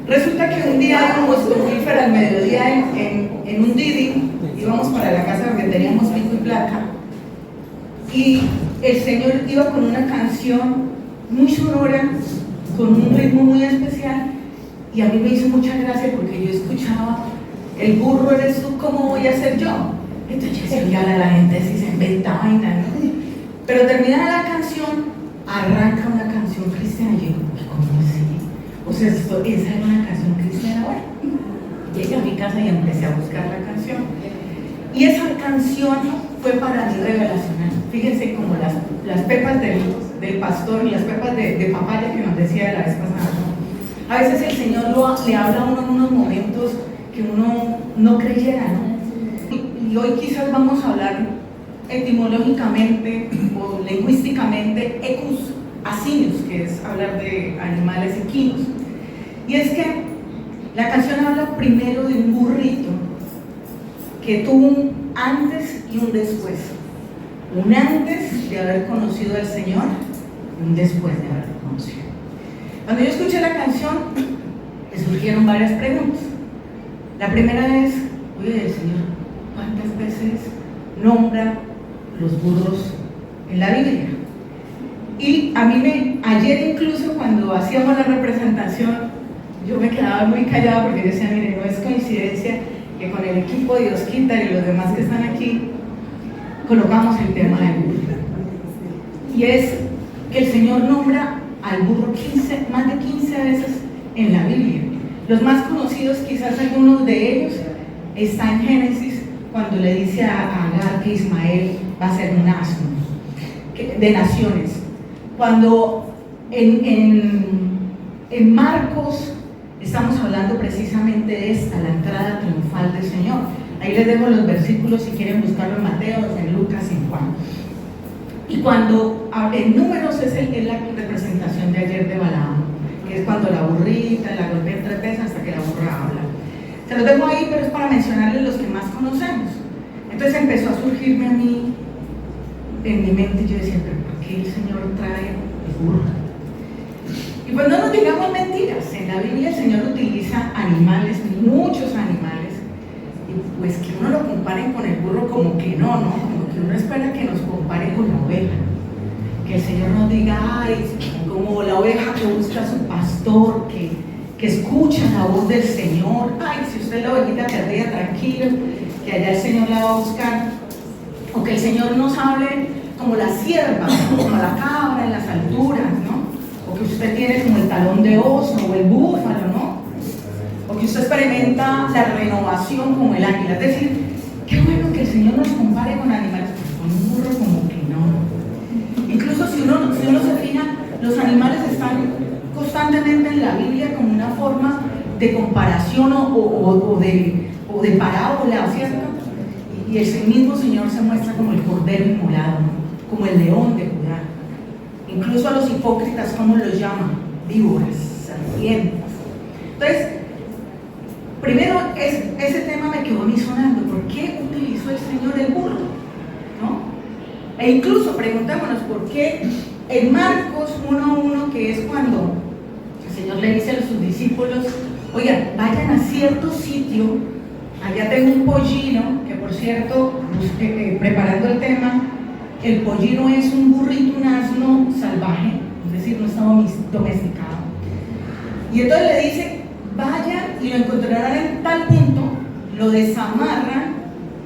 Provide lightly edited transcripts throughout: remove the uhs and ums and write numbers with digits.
Resulta que un día íbamos con Wilfer al mediodía en un Didi, íbamos para la casa porque teníamos pico y placa, y el Señor iba con una canción muy sonora, con un ritmo muy especial, y a mí me hizo mucha gracia porque yo escuchaba: el burro eres tú, ¿cómo voy a ser yo? Entonces yo decía, ya la gente sí se inventa vaina, ¿no? Pero termina la canción, arranca una canción cristiana, y yo digo, ¿cómo así? O sea, esa era una canción cristiana. Bueno, llegué a mi casa y empecé a buscar la canción, y esa canción fue para mí revelacional. Fíjense como las pepas del pastor, las pepas de papaya que nos decía la vez pasada, ¿no? A veces el Señor le habla a uno en unos momentos que uno no creyera, ¿no? Y hoy quizás vamos a hablar etimológicamente o lingüísticamente ecus asinius, que es hablar de animales equinos. Y es que la canción habla primero de un burrito que tuvo un antes y un después. Un antes de haber conocido al Señor y un después de haberlo conocido. Cuando yo escuché la canción, me surgieron varias preguntas. La primera es, oye, el Señor, ¿cuántas veces nombra los burros en la Biblia? Y a mí ayer incluso cuando hacíamos la representación, yo me quedaba muy callada porque yo decía, mire, no es coincidencia que con el equipo de Diosquita y los demás que están aquí, colocamos el tema del burro. Y es que el Señor nombra al burro más de 15 veces en la Biblia. Los más conocidos, quizás algunos de ellos, está en Génesis, cuando le dice a Agar que Ismael va a ser un asno de naciones. Cuando en Marcos estamos hablando precisamente de esta, la entrada triunfal del Señor. Ahí les dejo los versículos si quieren buscarlo en Mateo, en Lucas y en Juan. Y cuando en Números es la representación de ayer de Balaam, que es cuando la burrita la golpea tres veces hasta que la burra habla. Se los dejo ahí, pero es para mencionarles los que más conocemos. Entonces empezó a surgirme a mí en mi mente, yo decía, pero ¿por qué el Señor trae el burro? Y pues no nos digamos mentiras, en la Biblia el Señor utiliza animales, muchos animales, y pues que uno lo compare con el burro como que no, como que uno espera que nos compare con la oveja, que el Señor nos diga, ay, como la oveja que busca a su pastor, que escucha la voz del Señor, ay, si usted es la ovejita perdida, tranquilo, que allá el Señor la va a buscar, o que el Señor nos hable como la sierva, como la cabra en las alturas, ¿no? O que usted tiene como el talón de oso o el búfalo, ¿no? O que usted experimenta la renovación como el águila. Es decir, qué bueno que el Señor nos compare con animales, pero con un burro como que no. Incluso si uno se fija, los animales están constantemente en la Biblia como una forma de comparación o de parábola, ¿cierto? Y el mismo Señor se muestra como el cordero inmolado, ¿no? Como el león de Judá. Incluso a los hipócritas, ¿cómo los llaman? Víboras, serpientes. Entonces, primero ese tema me quedó a mí sonando. ¿Por qué utilizó el Señor el burro? ¿No? E incluso preguntémonos por qué en Marcos 1:1, que es cuando el Señor le dice a sus discípulos, oigan, vayan a cierto sitio, allá tengo un pollino, que por cierto, preparando el tema, el pollino es un burrito, un asno salvaje, es decir, no está domesticado. Y entonces le dice, vayan y lo encontrarán en tal punto, lo desamarran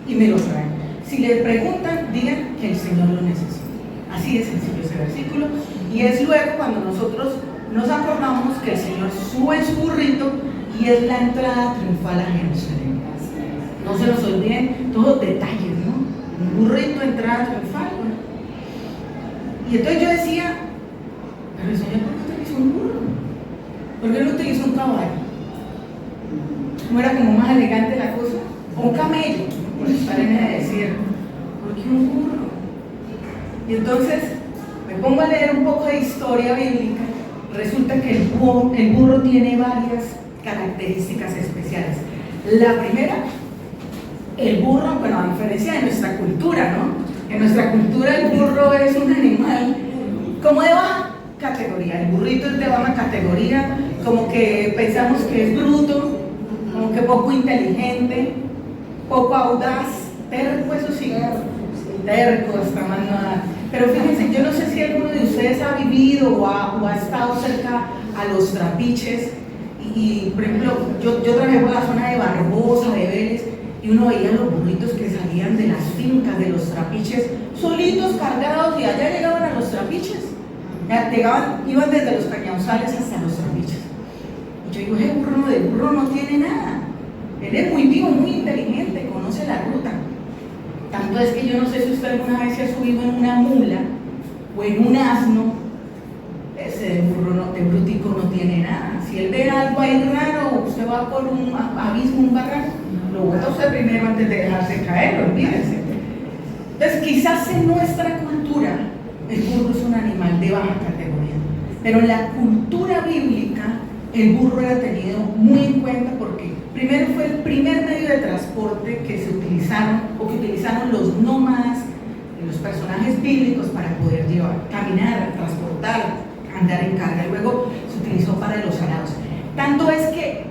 y me lo traen. Si les preguntan, digan que el Señor lo necesita. Así de sencillo ese versículo. Y es luego cuando nosotros nos acordamos que el Señor sube en su burrito y es la entrada triunfal a Jerusalén. No se nos olviden todos los detalles, ¿no? Un burrito, entrada triunfal. Y entonces yo decía, pero el Señor, ¿por qué utilizó un burro? ¿Por qué no utilizó un caballo? ¿No era como más elegante la cosa? O un camello, por estar en el desierto. ¿Por qué un burro? Y entonces me pongo a leer un poco de historia bíblica. Resulta que el burro tiene varias características especiales. La primera, el burro, bueno, a diferencia de nuestra cultura, ¿no? En nuestra cultura el burro es un animal como de baja categoría. El burrito es de baja categoría, como que pensamos que es bruto, como que poco inteligente, poco audaz, terco, eso sí, terco hasta más nada. Pero fíjense, yo no sé si alguno de ustedes ha vivido o ha estado cerca a los trapiches y por ejemplo, yo trabajé por la zona de Barbosa, de Vélez, y uno veía los burritos que salían de las fincas, de los trapiches, solitos, cargados, y allá llegaban a los trapiches. Iban desde los cañauzales hasta los trapiches. Y yo digo, ese burro de burro no tiene nada. Él es muy vivo, muy inteligente, conoce la ruta. Tanto es que yo no sé si usted alguna vez se ha subido en una mula o en un asno. Ese burro de brutico no tiene nada. Si él ve algo ahí raro, usted va por un abismo, un barranco, lo bota usted primero antes de dejarse caer, olvídense. Entonces, quizás en nuestra cultura el burro es un animal de baja categoría, pero en la cultura bíblica el burro era tenido muy en cuenta porque primero fue el primer medio de transporte que se utilizaron o que utilizaron los nómadas, los personajes bíblicos para poder llevar, caminar, transportar, andar en carga. Luego se utilizó para los arados. Tanto es que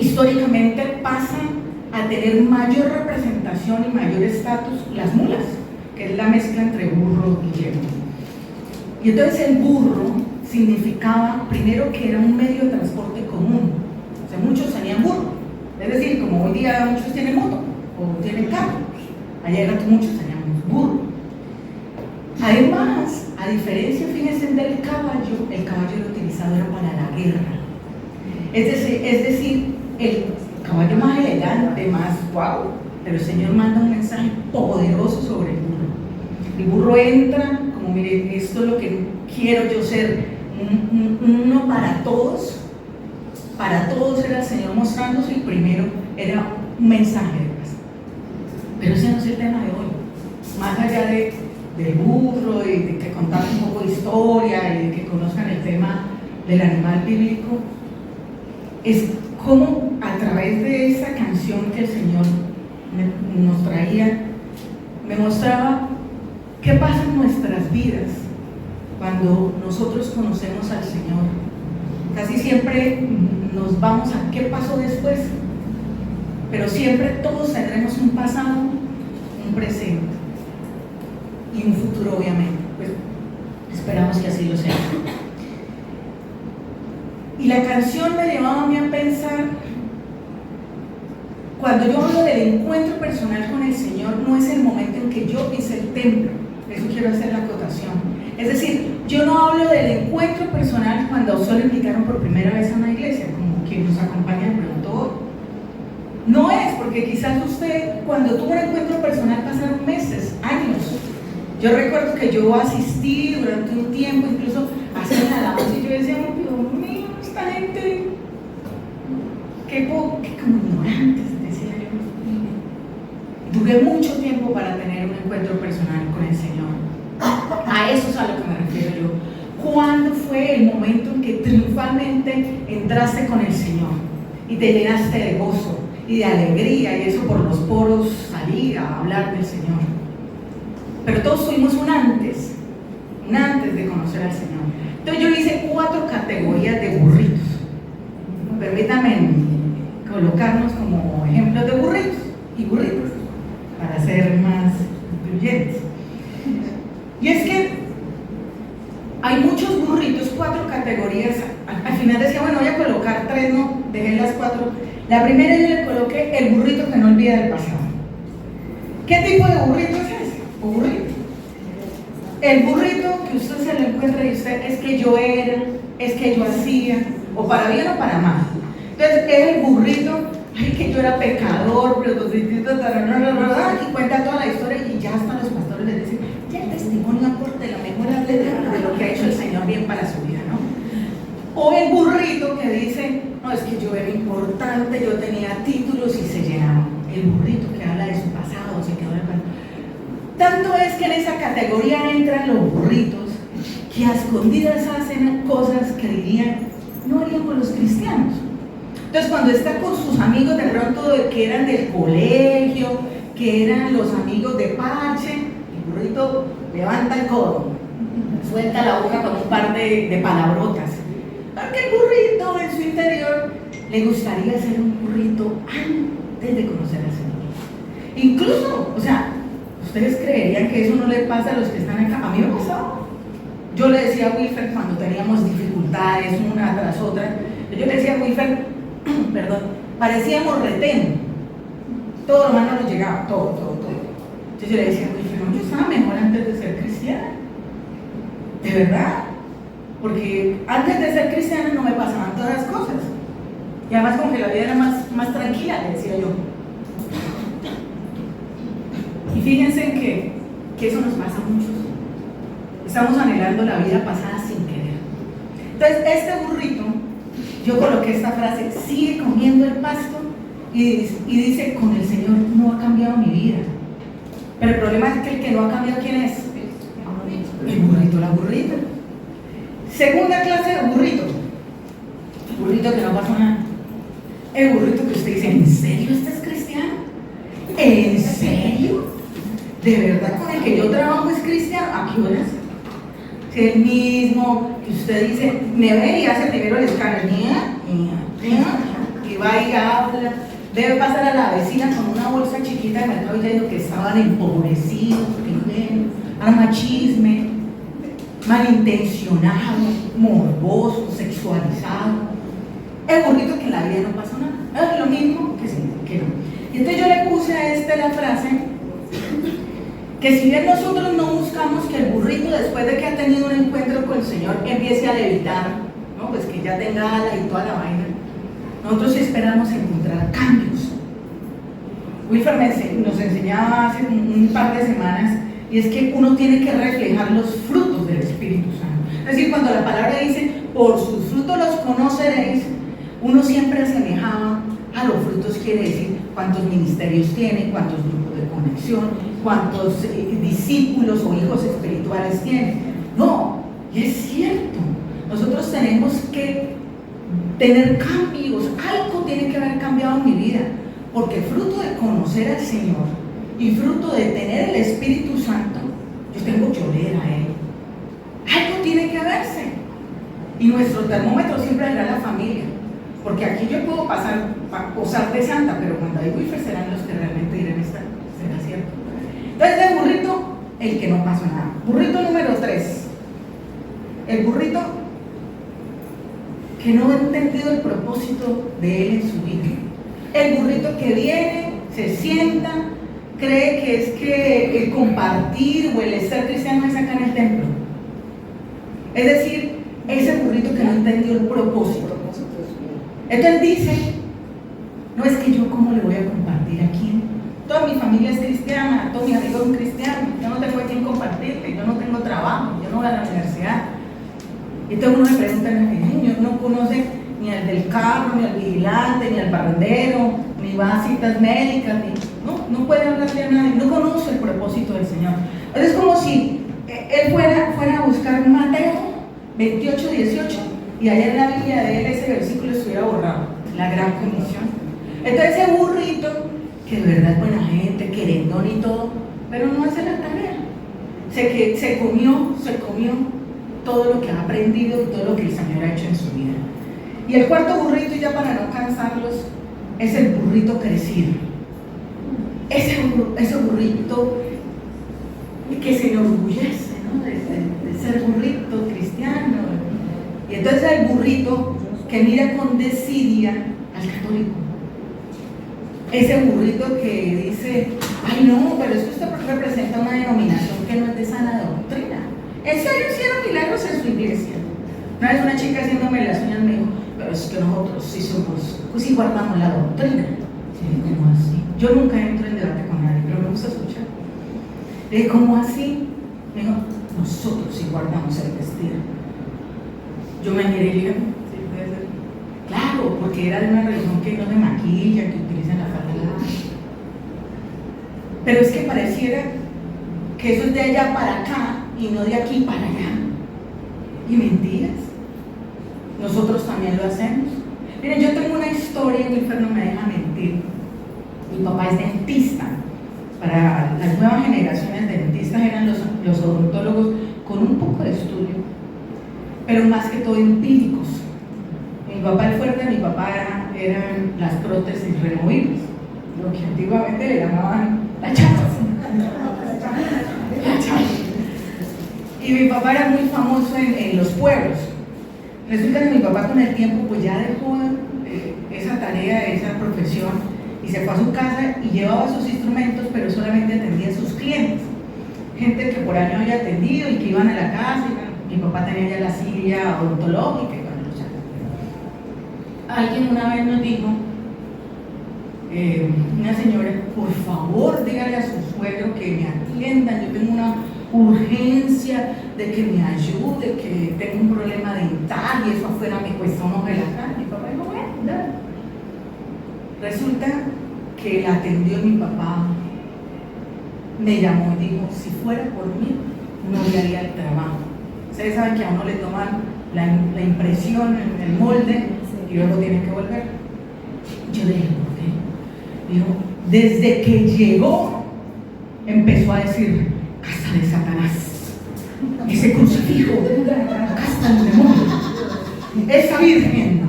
históricamente pasan a tener mayor representación y mayor estatus las mulas, que es la mezcla entre burro y yegua. Y entonces el burro significaba primero que era un medio de transporte común. O sea, muchos tenían burro, es decir, como hoy día muchos tienen moto o tienen carro, ayer muchos teníamos burro. Además, a diferencia, fíjense, del caballo, el caballo era utilizado para la guerra. Es decir, el caballo más elegante, más guau, pero el Señor manda un mensaje poderoso sobre el burro. El burro entra, como miren, esto es lo que quiero yo ser, uno para todos era el Señor mostrándose, y primero era un mensaje de paz. Pero ese no es el tema de hoy. Más allá del burro y de que contamos un poco de historia y de que conozcan el tema del animal bíblico, es cómo a través de esta canción que el Señor nos traía, me mostraba qué pasa en nuestras vidas cuando nosotros conocemos al Señor. Casi siempre nos vamos a qué pasó después, pero siempre todos tendremos un pasado, un presente y un futuro, obviamente. Pues esperamos que así lo sea. Y la canción me llevaba a mí a pensar, cuando yo hablo del encuentro personal con el Señor, no es el momento en que yo pise el templo, eso quiero hacer la acotación. Es decir, yo no hablo del encuentro personal cuando solo invitaron por primera vez a una iglesia, como quien nos acompaña en preguntó. No es, porque quizás usted, cuando tuvo un encuentro personal, pasaron meses, años. Yo recuerdo que yo asistí durante un tiempo, incluso hacía la alabanza, y yo decía, Dios mío, esta gente, qué como ignorantes, decía yo. Duré mucho tiempo para tener un encuentro personal con el Señor. A eso es a lo que me refiero yo. ¿Cuándo fue el momento en que triunfalmente entraste con el Señor y te llenaste de gozo y de alegría, y eso por los poros salía a hablar del Señor? Pero todos tuvimos un antes de conocer al Señor. Entonces yo hice 4 categorías de burritos. Permítanme colocarnos como ejemplos de burritos y burritos para ser más incluyentes. Y es que hay muchos burritos, 4 categorías. Al final decía, bueno, voy a colocar 3, no, dejé las 4. La primera yo le coloqué el burrito que no olvida del pasado. ¿Qué tipo de burrito es ese? O burrito. El burrito que usted se lo encuentra y usted es que yo era, es que yo hacía, o para bien o para mal. Entonces es el burrito, ay, que yo era pecador, pero los distintos, y cuenta toda la historia, y ya hasta los pastores les dicen, ya el testimonio aporte la mejor de lo que ha hecho el Señor bien para su vida, ¿no? O el burrito que dice, no, es que yo era importante, yo tenía títulos y se llenaba. El burrito que habla de su pasado, se quedó en el pasado. Tanto es que en esa categoría entran los burritos que a escondidas hacen cosas que dirían, no haríamos los cristianos. Entonces cuando está con sus amigos de pronto que eran del colegio, que eran los amigos de parche, el burrito levanta el codo, suelta la boca con un par de palabrotas. Porque el burrito en su interior le gustaría ser un burrito antes de conocer al Señor. Incluso, o sea, ¿ustedes creerían que eso no le pasa a los que están acá? A mí me pasaba. Yo le decía a Wilfer cuando teníamos dificultades una tras otra, yo le decía a Wilfer, perdón, parecíamos retén. Todo lo más no nos llegaba, todo. Entonces yo le decía a Wilfer, no, yo estaba mejor antes de ser cristiana. De verdad. Porque antes de ser cristiana no me pasaban todas las cosas. Y además como que la vida era más tranquila, le decía yo. Y fíjense que eso nos pasa a muchos. Estamos anhelando la vida pasada sin querer. Entonces, este burrito, yo coloqué esta frase, sigue comiendo el pasto y dice, con el Señor no ha cambiado mi vida. Pero el problema es que el que no ha cambiado, ¿quién es? El burrito, la burrita. Segunda clase de burrito. El burrito que no pasó nada. El burrito que usted dice, ¿en serio este es cristiano? ¿En serio? ¿De verdad con el que yo trabajo es cristiano? ¿A qué horas? Si el mismo que usted dice, me ve y hace primero el escáner, y va y habla. Debe pasar a la vecina con una bolsa chiquita de mercado diciendo que estaban empobrecidos, arma chisme, malintencionado, morboso, sexualizado. El burrito que en la vida no pasó nada. Es lo mismo que no. Y entonces yo le puse a la frase que si bien nosotros no buscamos que el burrito después de que ha tenido un encuentro con el Señor empiece a levitar, ¿no? Pues que ya tenga alas y toda la vaina, nosotros esperamos encontrar cambios. Wilfer nos enseñaba hace un par de semanas, y es que uno tiene que reflejar los frutos del Espíritu Santo. Es decir, cuando la palabra dice, por sus frutos los conoceréis, uno siempre asemejaba a los frutos, quiere decir cuántos ministerios tiene, cuántos grupos de conexión, cuántos discípulos o hijos espirituales tiene. No, y es cierto, nosotros tenemos que tener cambios, algo tiene que haber cambiado en mi vida, porque fruto de conocer al Señor y fruto de tener el Espíritu Santo, yo tengo que oler a Él. Algo tiene que verse. Y nuestro termómetro siempre será la familia, porque aquí yo puedo posar de santa, pero cuando hay Wilfer serán los que realmente dirán será cierto. Entonces el burrito, el que no pasó nada. Burrito número 3, el burrito que no ha entendido el propósito de Él en su vida. El burrito que viene, se sienta, cree que es que el compartir o el ser cristiano es acá en el templo. Es decir, ese burrito que no entendió el propósito. Entonces dice, no es que yo cómo le voy a compartir a quién. Toda mi familia es cristiana, todos mis amigos son cristianos, yo no tengo a quién compartirle, yo no tengo trabajo, yo no voy a la universidad. Y entonces uno le pregunta al niño, no conoce ni al del carro, ni al vigilante, ni al barrendero, ni va a citas médicas, no puede hablarle a nadie, no conoce el propósito del Señor. Entonces es como si él fuera a buscar Mateo 28, 18, y allá en la Biblia de él ese versículo estuviera borrado, la gran comisión. Entonces ese burrito, que de verdad es buena gente, querendón y todo, pero no hace la tarea. Se comió todo lo que ha aprendido y todo lo que el Señor ha hecho en su vida. Y el cuarto burrito, y ya para no cansarlos, es el burrito crecido. Ese burrito que se enorgullece, ¿no? de ser burrito cristiano. Y entonces el burrito que mira con desidia al católico. Ese burrito que dice, ay no, pero es que usted representa una denominación que no es de sana doctrina. ¿En serio hicieron milagros en su iglesia? Una vez una chica haciéndome las uñas me dijo, pero es que nosotros sí somos, pues sí guardamos la doctrina. Sí, ¿cómo así? Yo nunca entro en debate con nadie, pero me gusta escuchar. Le dije, ¿cómo así? Me dijo, nosotros sí guardamos el vestido. Yo me miré y dije, sí, puede ser. Claro, porque era de una religión que no se maquilla, que utiliza la falda larga. Pero es que pareciera que eso es de allá para acá y no de aquí para allá. Y mentiras. Nosotros también lo hacemos. Miren, yo tengo una historia, Wilfer no me deja mentir. Mi papá es dentista. Para las nuevas generaciones de dentistas eran los odontólogos con un poco de estudio, pero más que todo empíricos. Mi papá, el fuerte de mi papá eran las prótesis removibles, lo que antiguamente le llamaban la chapa. Y mi papá era muy famoso en los pueblos. Resulta que mi papá con el tiempo pues ya dejó esa tarea, esa profesión, y se fue a su casa y llevaba sus instrumentos, pero solamente atendía a sus clientes. Gente que por año había atendido y que iban a la casa, y mi papá tenía ya la silla odontológica. Alguien una vez nos dijo, una señora, por favor dígale a su suegro que me atiendan, yo tengo una urgencia de que me ayude, que tengo un problema dental y eso afuera me cuesta un ojo de la cara. Mi papá dijo, bueno, dale. Resulta que la atendió mi papá, me llamó y dijo, si fuera por mí, no le haría el trabajo. Ustedes saben que a uno le toman la impresión en el molde y luego tienen que volver. Yo le dije, ¿por qué? Dijo, desde que llegó, empezó a decir, casa de Satanás, ese crucifijo, casa del demonio, esa virgen,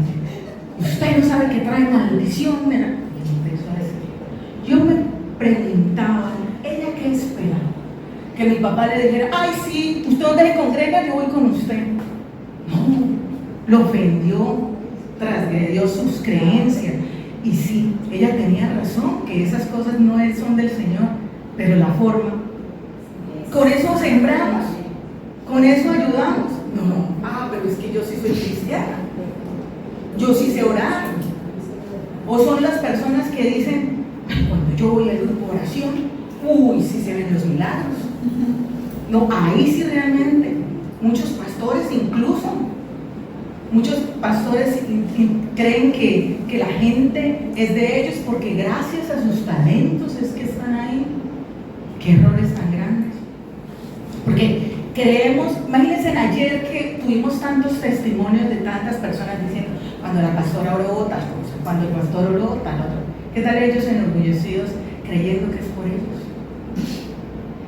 usted no sabe que trae maldición. Empezó a decir. Yo me preguntaba, ¿ella qué esperaba? Que mi papá le dijera, ay sí, usted donde se congrega, yo voy con usted. No, lo ofendió, transgredió sus creencias. Y sí, ella tenía razón, que esas cosas no son del Señor, pero la forma. Con eso sembramos, con eso ayudamos. No, pero es que yo sí soy cristiana, yo sí sé orar. O son las personas que dicen, cuando yo voy al grupo de oración, uy, sí se ven los milagros. No, ahí sí realmente. Muchos pastores incluso, muchos pastores creen que la gente es de ellos porque gracias a sus talentos es que están ahí. Qué errores tan grandes. Porque creemos, imagínense ayer que tuvimos tantos testimonios de tantas personas diciendo, cuando la pastora oró tal cosa, cuando el pastor oró tal otra. ¿Qué tal ellos enorgullecidos creyendo que es por ellos?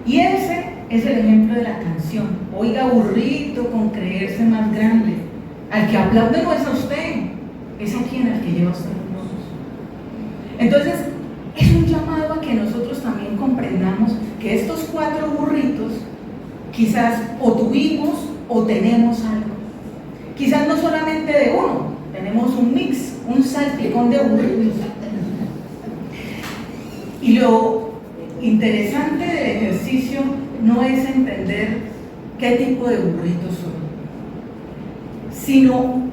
Y ese es el ejemplo de la canción. Oiga, burrito con creerse más grande. Al que aplaude no es a usted, es a quien al que lleva usted los brazos. Entonces, es un llamado a que nosotros también comprendamos que estos 4 burritos quizás o tuvimos o tenemos algo. Quizás no solamente de uno, tenemos un mix, un salpicón de burritos. Y lo interesante del ejercicio no es entender qué tipo de burritos son, sino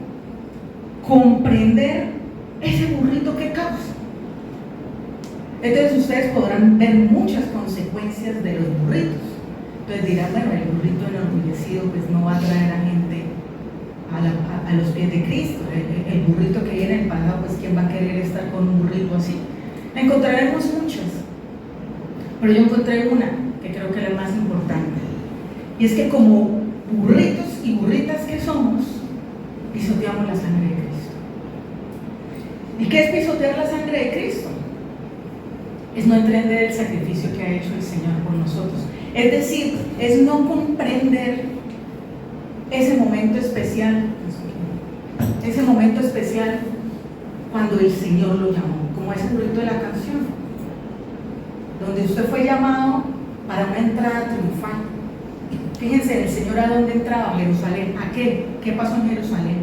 comprender ese burrito que causa. Entonces ustedes podrán ver muchas consecuencias de los burritos. Entonces dirán, bueno, el burrito enorgullecido pues no va a traer a gente a los pies de Cristo. El burrito que viene en el pasado, pues ¿quién va a querer estar con un burrito así? Encontraremos muchas, pero yo encontré una que creo que es la más importante, y es que como burritos y burritas que somos, pisoteamos la sangre de Cristo. ¿Y qué es pisotear la sangre de Cristo? Es no entender el sacrificio que ha hecho el Señor por nosotros. Es decir, es no comprender ese momento especial cuando el Señor lo llamó, como ese burrito de la canción, donde usted fue llamado para una entrada triunfal. Fíjense, el Señor a dónde entraba, a Jerusalén. ¿A qué? ¿Qué pasó en Jerusalén?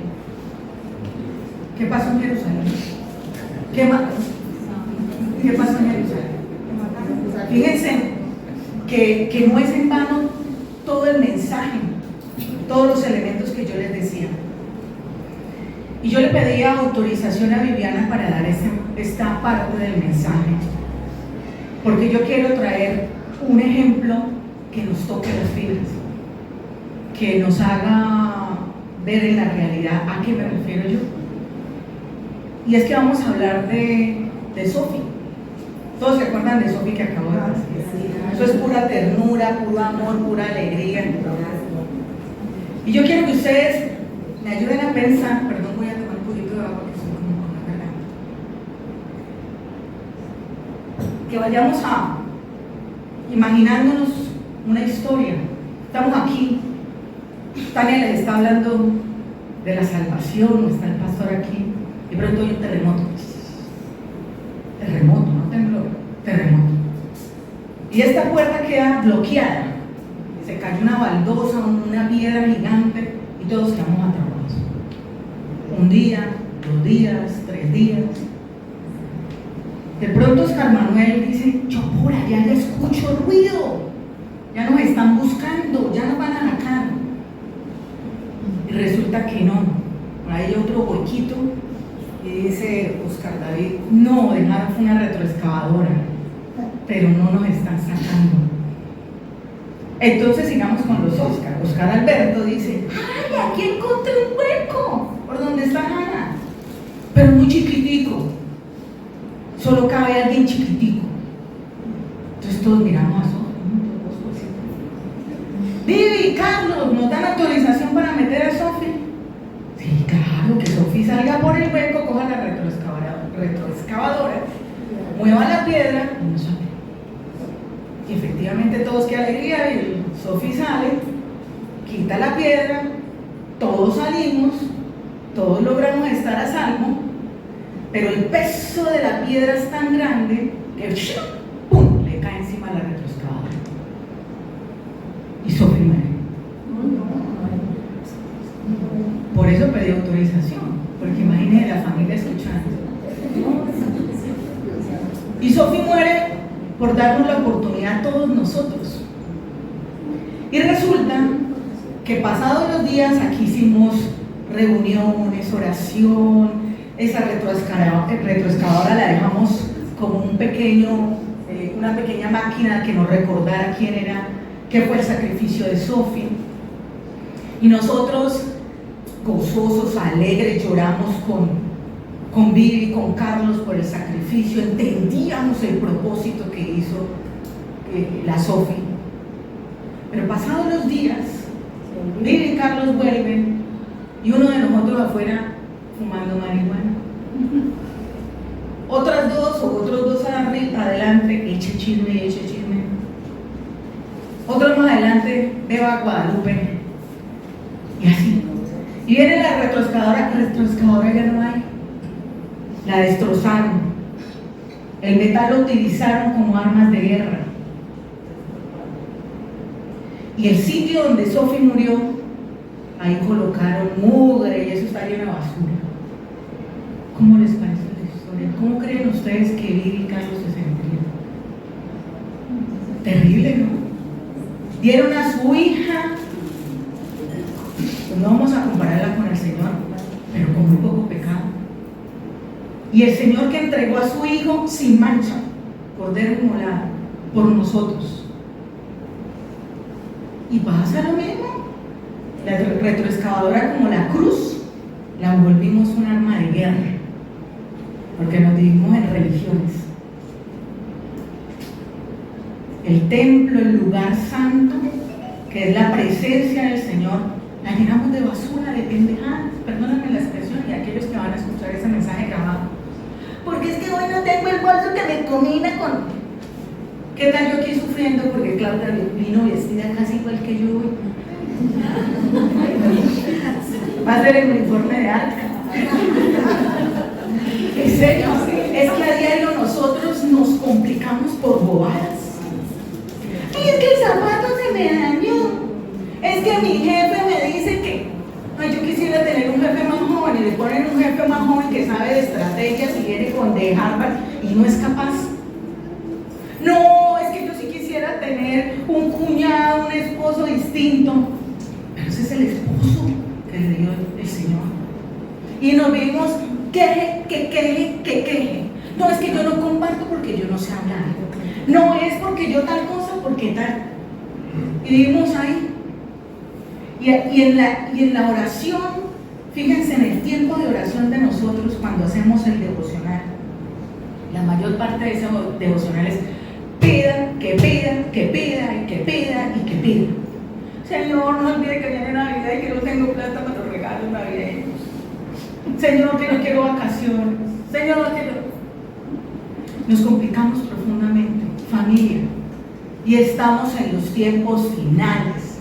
¿Qué pasó en Jerusalén? ¿Qué pasó en Jerusalén? Fíjense que no es en vano todo el mensaje, todos los elementos que yo les decía. Y yo le pedía autorización a Viviana para dar esta parte del mensaje, porque yo quiero traer un ejemplo que nos toque las fibras, que nos haga ver en la realidad a qué me refiero yo. Y es que vamos a hablar de Sofi. ¿Todos se acuerdan de Sofi que acabo de decir? Eso es pura ternura, puro amor, pura alegría. Y yo quiero que ustedes me ayuden a pensar, perdón, voy a tomar un poquito de agua porque estoy como con la garganta. Que vayamos a imaginándonos una historia. Estamos aquí, Tania les está hablando de la salvación, está el pastor aquí, y pronto hay un terremoto, no temblor, terremoto, y esta puerta queda bloqueada, se cayó una baldosa, una piedra gigante, y todos quedamos atrapados. Un día, 2 días, 3 días. De pronto Oscar Manuel dice: yo por allá ya escucho ruido, ya nos están buscando, ya nos van a sacar. Y resulta que no, por ahí hay otro huequito, y dice Oscar David: no, dejaron una retroexcavadora, pero no nos están sacando. Entonces sigamos con los Oscar. Oscar Alberto dice: ¡ay, aquí encontré un hueco! Por donde está Ana, pero muy chiquitico, solo cabe alguien chiquitico. Entonces todos miramos a Sofía. Vivi, Carlos, ¿nos dan autorización para meter a Sofía? Sí, claro, que Sofía salga por el hueco, coja la retroexcavadora, mueva la piedra y nos sale. Y efectivamente todos, qué alegría, y Sofía sale, quita la piedra, todos salimos, todos logramos estar a salvo, pero el peso de la piedra es tan grande que ¡pum!, le cae encima la retroexcavadora y Sofía muere. Por eso pedí autorización, porque imagínense la familia escuchando. Y Sofía muere por darnos la oportunidad a todos nosotros. Y resulta que pasados los días aquí hicimos reuniones, oración, esa retroexcavadora la dejamos como una pequeña máquina que nos recordara quién era, qué fue el sacrificio de Sofía. Y nosotros, gozosos, alegres, lloramos con Vivi, con Carlos por el sacrificio, entendíamos el propósito que hizo la Sofía. Pero pasados los días, Vivi y Carlos vuelven y uno de nosotros afuera fumando marihuana. Otros dos adelante, eche chisme. Otros más adelante, beba Guadalupe. Y así. Y viene la retroexcavadora ya no hay. La destrozaron. El metal lo utilizaron como armas de guerra. Y el sitio donde Sofía murió, ahí colocaron mugre y eso está lleno de basura. ¿Cómo les parece la historia? ¿Cómo creen ustedes que Vivi y Carlos se sentirían? Terrible, ¿no? Dieron a su hija, pues no vamos a compararla con el Señor, pero con muy poco pecado. Y el Señor que entregó a su hijo sin mancha, cordero inmolado, por nosotros. Y pasa lo mismo. La retroexcavadora, como la cruz, la volvimos un arma de guerra, porque nos dividimos en religiones. El templo, el lugar santo, que es la presencia del Señor, la llenamos de basura, de pendejadas, perdónenme la expresión, y aquellos que van a escuchar ese mensaje grabado, porque es que hoy no tengo el bolso que me combina con... ¿Qué tal yo aquí sufriendo? Porque Claudia vino vestida casi igual que yo hoy. Va a ser el uniforme de alta. En serio, es que a diario nosotros nos complicamos por bobadas. Ay, es que el zapato se me dañó. Es que mi jefe me dice que... Ay, yo quisiera tener un jefe más joven, y le ponen un jefe más joven que sabe de estrategias y viene con de Harvard y no es capaz. No, es que yo sí quisiera tener un cuñado, un esposo distinto. Pero ese es el esposo que le dio el Señor. Y nos vimos queje. No, es que yo no comparto porque yo no sé hablar. No es porque yo tal cosa, porque tal. Y vivimos ahí. Y en la oración, fíjense en el tiempo de oración de nosotros cuando hacemos el devocional. La mayor parte de esos devocionales que pida. Señor, no olvide que viene Navidad y que no tengo plata para los regalos navideños. Señor, que no quiero vacaciones. Señor, que nos complicamos profundamente, familia, y estamos en los tiempos finales.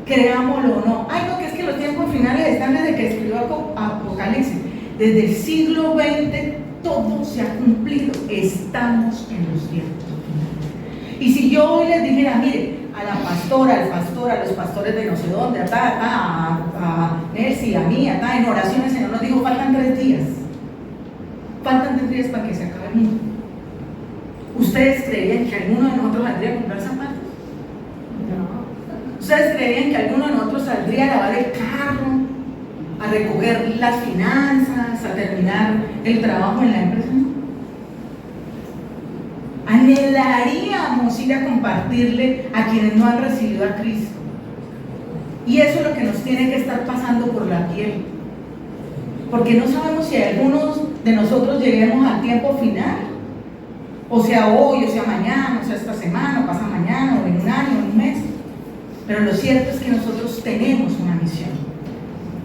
creámoslo o no. Ay, no, que es que los tiempos finales están desde que escribió Apocalipsis. Desde el siglo XX todo se ha cumplido. Estamos en los tiempos finales. Y si yo hoy les dijera, mire, a la pastora, al pastor, a los pastores de no sé dónde, a Nelcy, a mí, en oraciones, el Señor nos dijo, faltan 3 días. Faltan 3 días para que se acabe el mundo. ¿Ustedes creían que alguno de nosotros saldría a comprar zapatos? No. ¿Ustedes creían que alguno de nosotros saldría a lavar el carro, a recoger las finanzas, a terminar el trabajo en la empresa? No. Anhelaríamos ir a compartirle a quienes no han recibido a Cristo. Y eso es lo que nos tiene que estar pasando por la piel. Porque no sabemos si algunos de nosotros lleguemos al tiempo final. O sea hoy, o sea mañana, o sea esta semana, o pasa mañana, o en un año, o en un mes. Pero lo cierto es que nosotros tenemos una misión.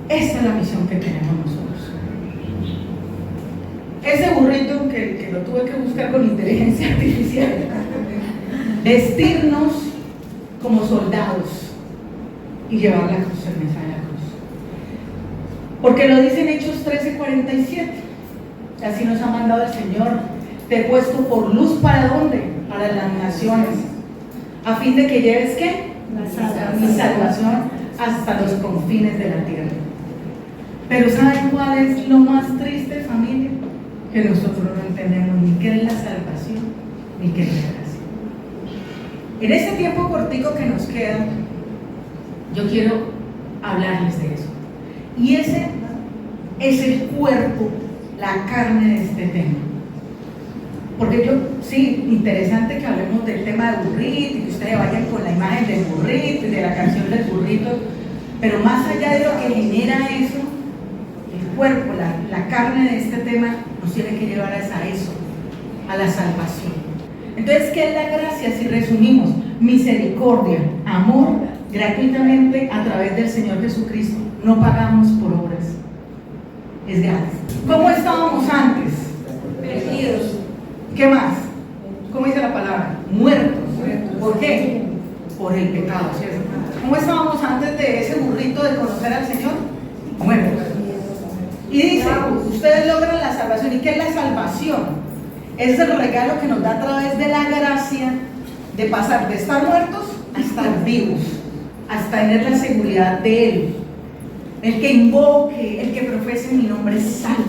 Esta es la misión que tenemos nosotros. Ese burrito que lo tuve que buscar con inteligencia artificial, vestirnos como soldados y llevar la cruz, el mensaje de la cruz. Porque lo dice en Hechos 13:47. Así nos ha mandado el Señor. Te he puesto por luz ¿para dónde? Para las naciones, a fin de que lleves ¿qué? Mi salvación hasta los confines de la tierra. Pero ¿saben cuál es lo más triste, familia? Que nosotros no entendemos ni qué es la salvación, ni qué es la gracia. En este tiempo cortico que nos queda, yo quiero hablarles de eso. Y ese es el cuerpo, la carne de este tema. Porque sí, interesante que hablemos del tema de burrito y que ustedes vayan con la imagen del burrito y de la canción del burrito, pero más allá de lo que genera eso, el cuerpo, la carne de este tema nos tiene que llevar a eso, a la salvación. Entonces, ¿qué es la gracia? Si resumimos, misericordia, amor, gratuitamente a través del Señor Jesucristo. No pagamos por obras, es gratis. ¿Cómo estábamos antes? Perdidos. ¿Qué más? ¿Cómo dice la palabra? Muertos. ¿Por qué? Por el pecado, ¿cierto? ¿Cómo estábamos antes de ese burrito de conocer al Señor? Muertos. Y dice, ustedes logran la salvación. ¿Y qué es la salvación? Es el regalo que nos da a través de la gracia de pasar de estar muertos a estar vivos, hasta tener la seguridad de Él. El que invoque, el que profese mi nombre es salvo.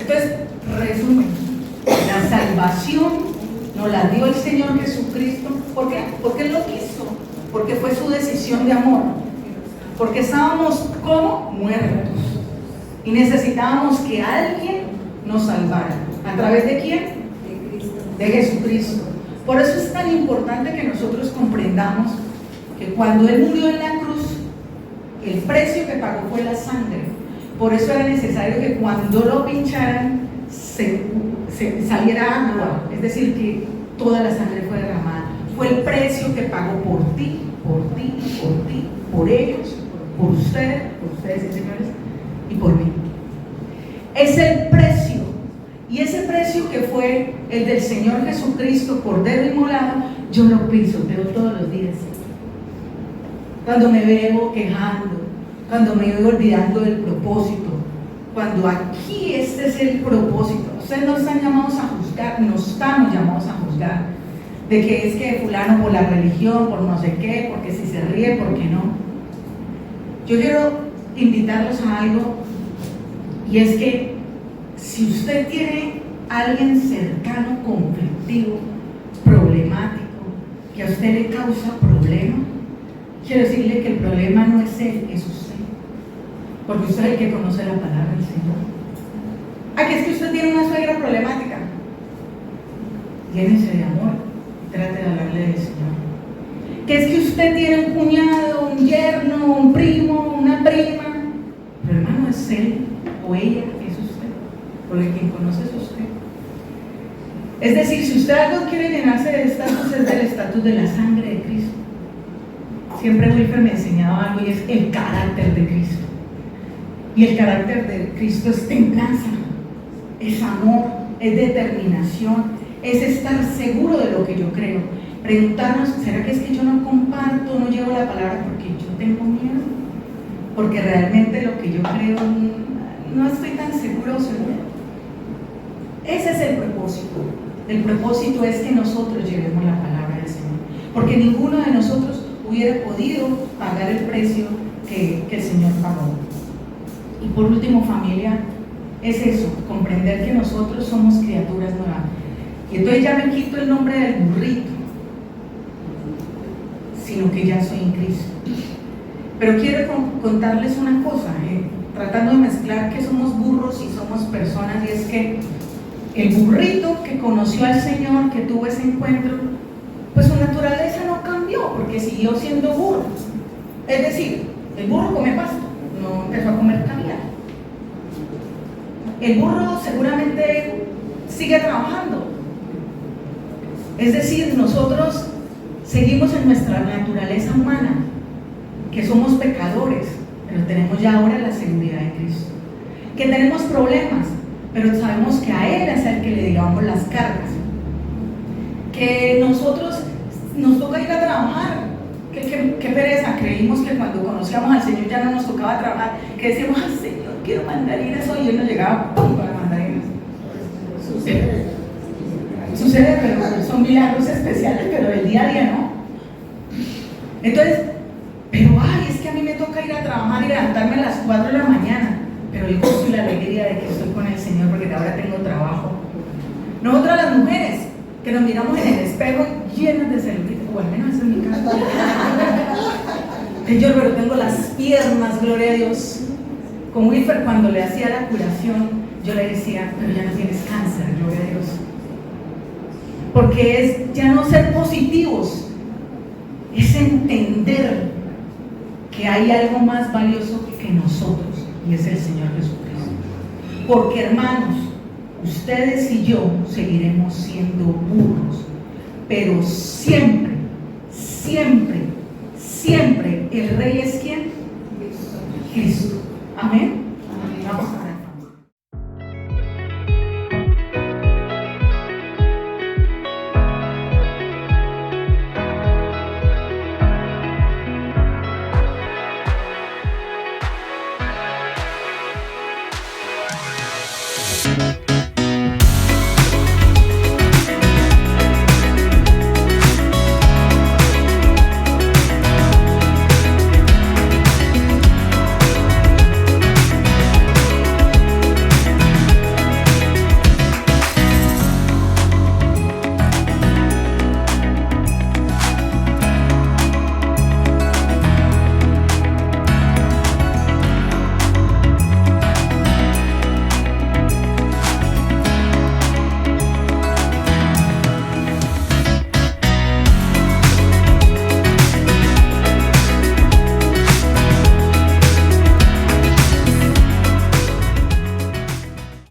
Entonces, resumen, la salvación nos la dio el Señor Jesucristo. ¿Por qué? Porque Él lo quiso, porque fue su decisión de amor, porque estábamos como muertos y necesitábamos que alguien nos salvara. ¿A través de quién? De Cristo. De Jesucristo. Por eso es tan importante que nosotros comprendamos que cuando Él murió en la cruz, el precio que pagó fue la sangre. Por eso era necesario que cuando lo pincharan saliera agua, es decir, que toda la sangre fue derramada. Fue el precio que pagó por ti, por ti, por ti, por ellos, por ustedes, señores, y por mí. Es el precio. Y ese precio que fue el del Señor Jesucristo, Cordero inmolado, yo lo pisoteo todos los días. Cuando me veo quejando, cuando me veo olvidando del propósito, cuando aquí este es el propósito. Ustedes no están llamados a juzgar, no estamos llamados a juzgar de que es que fulano por la religión, por no sé qué, porque si se ríe, por qué no. Yo quiero invitarlos a algo, y es que si usted tiene a alguien cercano, conflictivo, problemático, que a usted le causa problema, quiero decirle que el problema no es él, es usted. Porque usted es el que conoce la palabra del Señor. ¿A qué es que usted tiene una suegra problemática? Llénese de amor y trate de hablarle del Señor. ¿Qué es que usted tiene un cuñado, un yerno, un primo, una prima? El problema no es él o ella, es usted. Porque quien conoce es usted. Es decir, si usted algo quiere llenarse de estatus, es del estatus de la sangre de Cristo. Siempre Wilfer me enseñaba algo, y es el carácter de Cristo. Y el carácter de Cristo es templanza, es amor, es determinación, es estar seguro de lo que yo creo. preguntarnos, ¿será que es que yo no comparto, no llevo la palabra porque yo tengo miedo? Porque realmente lo que yo creo no estoy tan seguro, seguro. Ese es el propósito. El propósito es que nosotros llevemos la palabra del Señor, porque ninguno de nosotros hubiera podido pagar el precio que el Señor pagó. Y por último, familia, es eso, comprender que nosotros somos criaturas nuevas. Y entonces ya me quito el nombre del burrito, sino que ya soy en Cristo. Pero quiero contarles una cosa, tratando de mezclar que somos burros y somos personas, y es que el burrito que conoció al Señor, que tuvo ese encuentro, pues su naturaleza no cambió, porque siguió siendo burro. Es decir, el burro come pasto, no empezó a comer caviar. El burro seguramente sigue trabajando. Es decir, nosotros seguimos en nuestra naturaleza humana, que somos pecadores, pero tenemos ya ahora la seguridad de Cristo. Que tenemos problemas, pero sabemos que a Él es el que le llevamos las cargas. Que nosotros nos toca ir a trabajar. Qué pereza, creímos que cuando conocíamos al Señor ya no nos tocaba trabajar, que decíamos, ay Señor, quiero mandarinas hoy, y Él nos llegaba con las mandarinas. Sucede, pero son milagros especiales, pero del día a día no. Entonces, pero ay, es que a mí me toca ir a trabajar y levantarme a las 4 de la mañana, pero el gozo y la alegría de que estoy con el Señor porque ahora tengo trabajo. Nosotras las mujeres, que nos miramos en el espejo llenas de celulitis, o al menos eso es mi caso. Señor, pero tengo las piernas, gloria a Dios. Con Wilfer, cuando le hacía la curación, yo le decía, pero ya no tienes cáncer, gloria a Dios. Porque es ya no ser positivos, es entender que hay algo más valioso que nosotros, y es el Señor Jesucristo. Porque hermanos, ustedes y yo seguiremos siendo burros, pero siempre, siempre, siempre el Rey es ¿quién? Cristo. Amén.